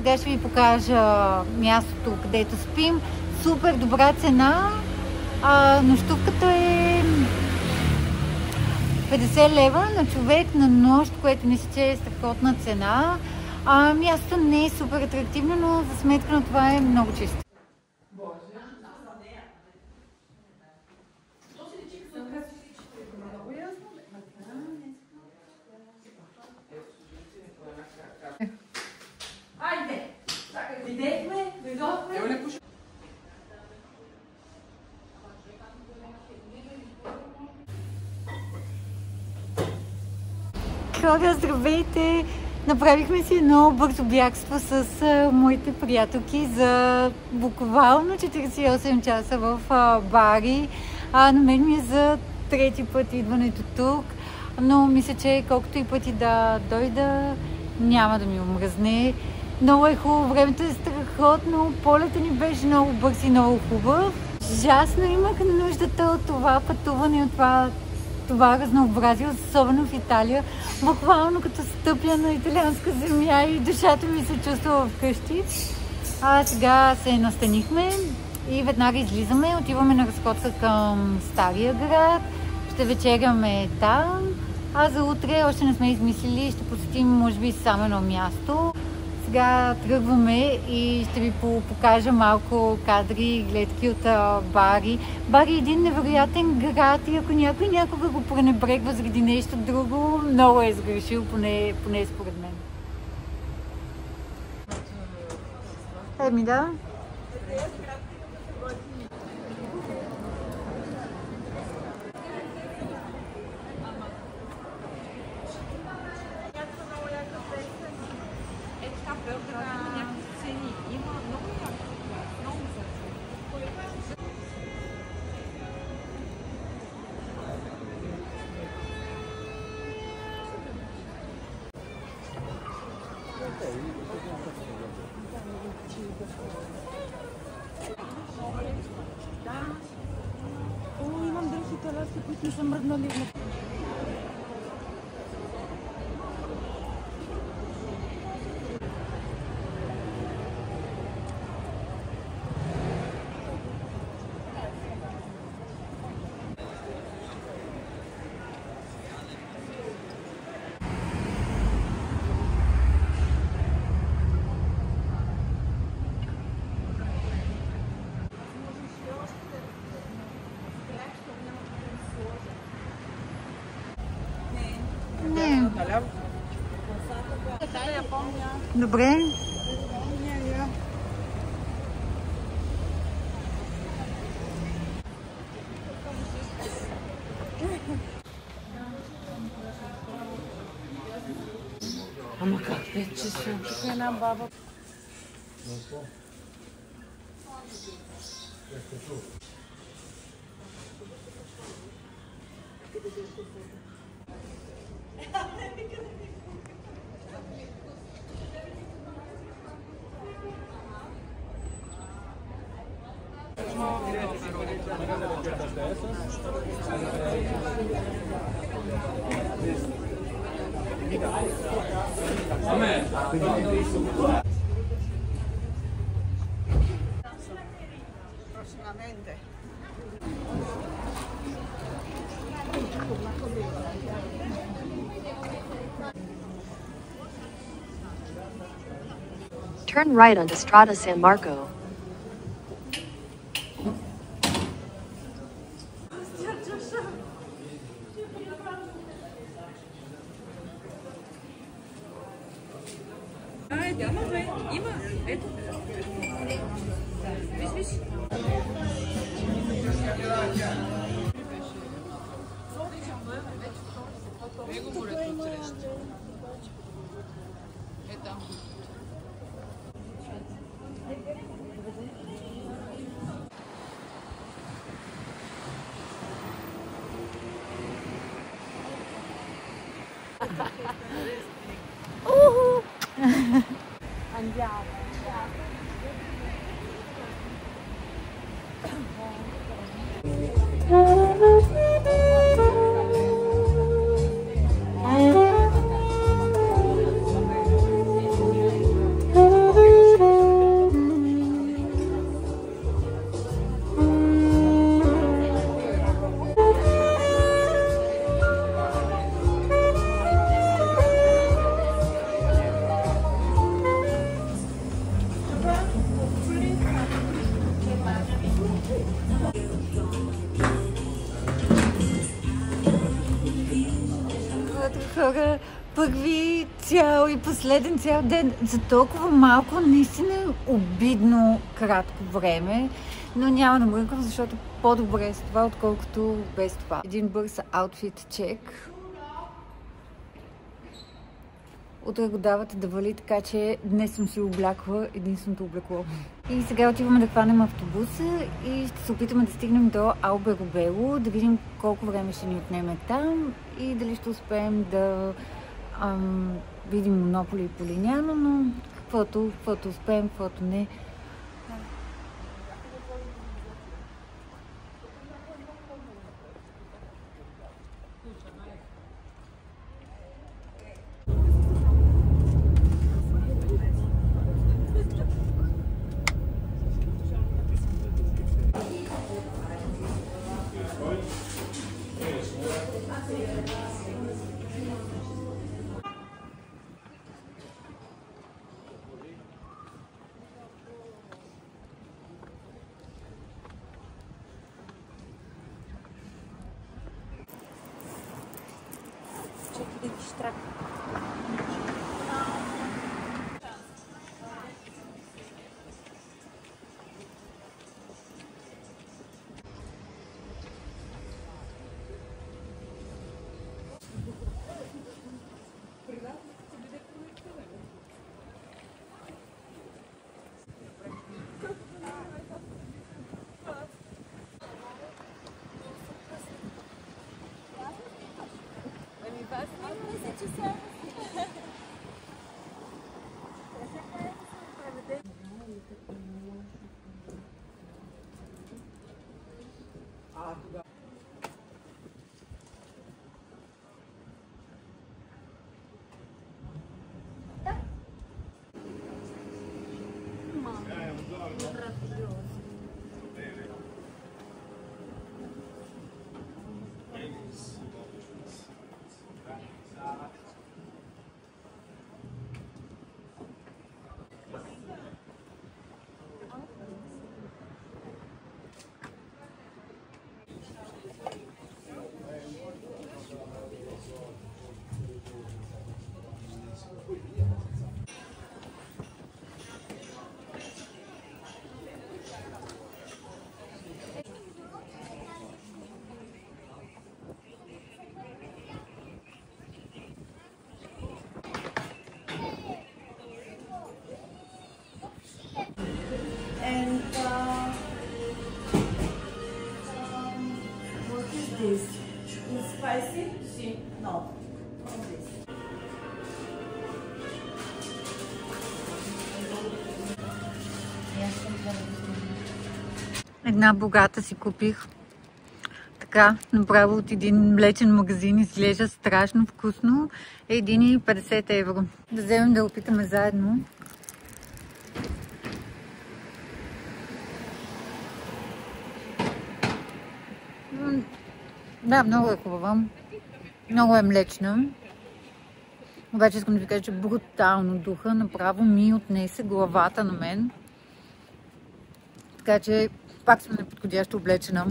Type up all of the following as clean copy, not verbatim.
сега ще ви покажа мястото, където спим. Супер добра цена. Нощувката е 50 лева на човек на нощ, което мисля, че е страхотна цена. Мястото не е супер атрактивно, но за сметка на това е много чисто. Айде! Видехме, дойдохме. Хора, здравейте! Направихме си едно бързо бягство с моите приятелки за буквално 48 часа в Бари. На мен ми е за трети път идването тук, но мисля, че колкото и пъти да дойда, няма да ми омръзне. Много е хубаво, времето е страхотно, полета ни беше много бърз и много хубав. Ужасно имах нуждата от това пътуване, от това разнообразие, особено в Италия. Буквално като стъпя на италианска земя и душата ми се чувства вкъщи. Сега се настанихме и веднага излизаме. Отиваме на разходка към Стария град. Ще вечеряме там. За утре още не сме измислили. Ще посетим, може би, само едно място. Сега тръгваме и ще ви покажа малко кадри и гледки от Бари. Бари е един невероятен град и ако някой някога го пренебрегва заради нещо друго, много е сгрешил, поне според мен. Да. Имам дръжки таласки, които не са мръднали. Добре. Ама как 5 часа? Тук е една баба. Turn right onto Strada San Marco. Andiamo. хора, първи цял и последен цял ден за толкова малко, наистина е обидно кратко време, но няма да мрънкам, защото по-добре е с това, отколкото без това. Един бърз аутфит чек. Утре го давате да вали, така че днес съм си облякла единственото облекло. И сега отиваме да хванем автобуса и ще се опитаме да стигнем до Алберобело, да видим колко време ще ни отнеме там и дали ще успеем да видим Монополи и Полиняно, но каквото успеем, каквото не. And what is this? Is spicy? See? No. Not this. Една богата си купих. Така, направо от един млечен магазин, изглежда страшно вкусно. 1,50 евро. Да вземем да опитаме заедно. Да, много е хубава. Много е млечна. Обаче искам да ви кажа, че брутално духа направо ми отнесе главата на мен. Така че пак съм неподходящо облечена.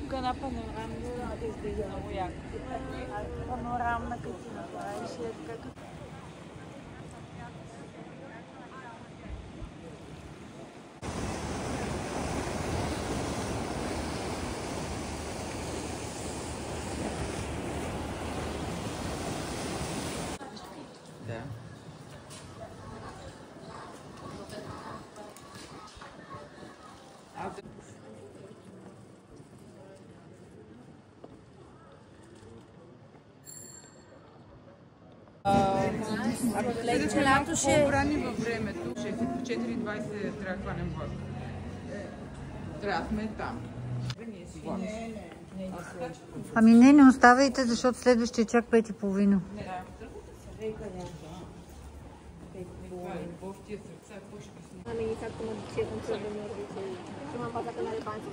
Тук една панорамна да изглежда много яко. Панорамна като си направиш е така. Да. Следващото лято ще... По-брани във времето, 4:20 трябва да хванем влак. Трябва да сме там. Ами не оставайте, защото следващия чак 5:30. Ами както ме дочекам да ме родители. Ще ме пазака на репанци.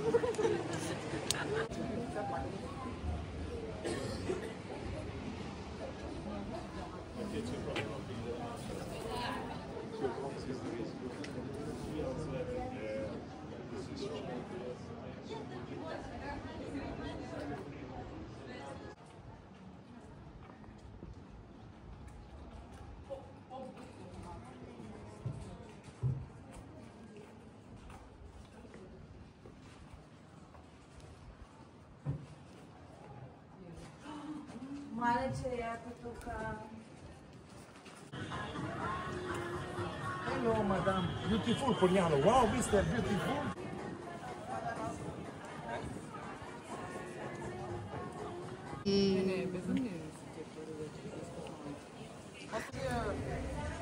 Мале, че яко тук. Hello, madam. Beautiful Poliano. Wow, Mr. Beautiful.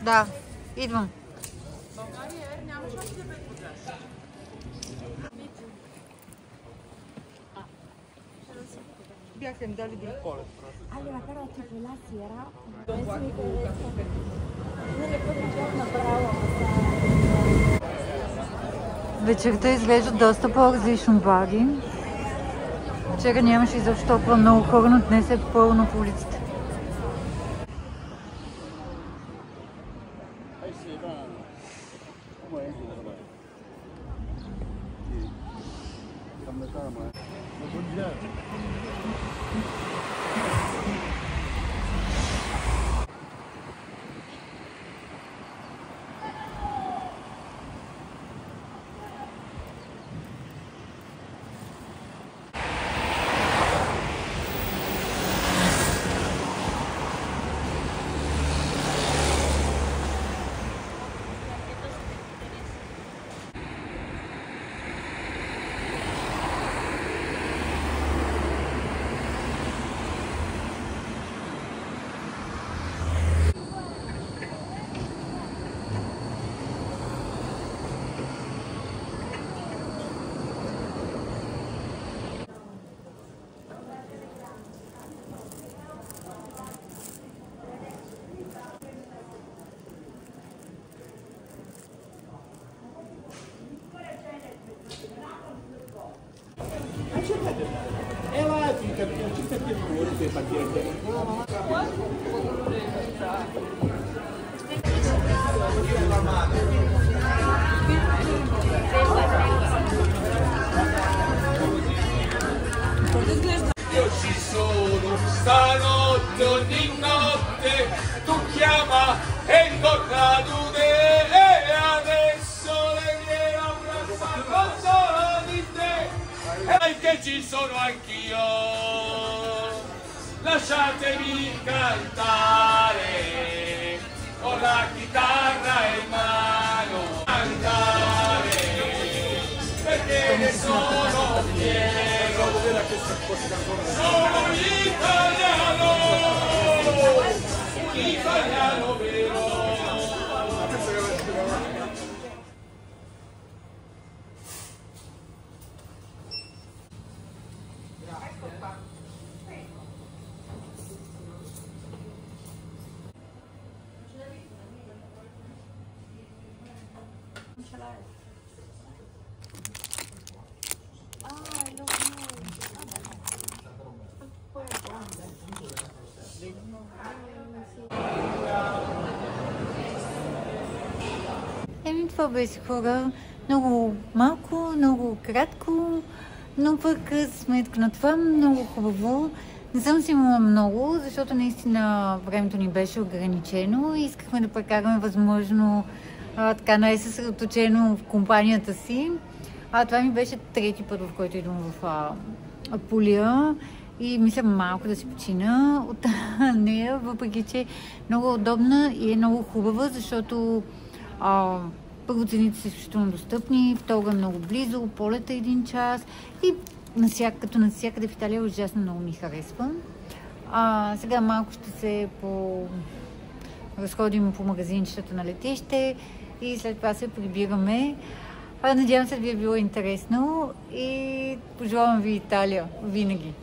Да, идвам. Бяха им дали друг колет. Allora però tipo la sera penso che non le potevo направо. Вечерта изглеждат доста по-различно Бари. Вчера нямаше изобщо толкова много хора, но днес е пълно по улиците. Ela fica aqui no olho, tem paquete. Io ci sono stanotte, ogni notte tu chiama e torna e adesso le viene abbracciato solo di te e che ci sono anch'io. Lasciatemi cantare con la chitarra in mano, cantare perché ne sono fiero. Sono un italiano vero. Това беше хора. Много малко, много кратко, но пък сметка на това много хубаво. Не съм си имала много, защото наистина времето ни беше ограничено и искахме да прекараме възможно така най-съсредоточено в компанията си. Това ми беше трети път, в който идвам в Апулия и мисля малко да си почина от нея, въпреки че много удобна и е много хубава, защото първо цените са изключително достъпни, второ е много близо, полета 1 час и като навсякъде в Италия ужасно много ми харесва. Сега малко ще се разходим по магазинчетата на летище и след това се прибираме. Надявам се да ви е било интересно и пожелавам ви Италия винаги.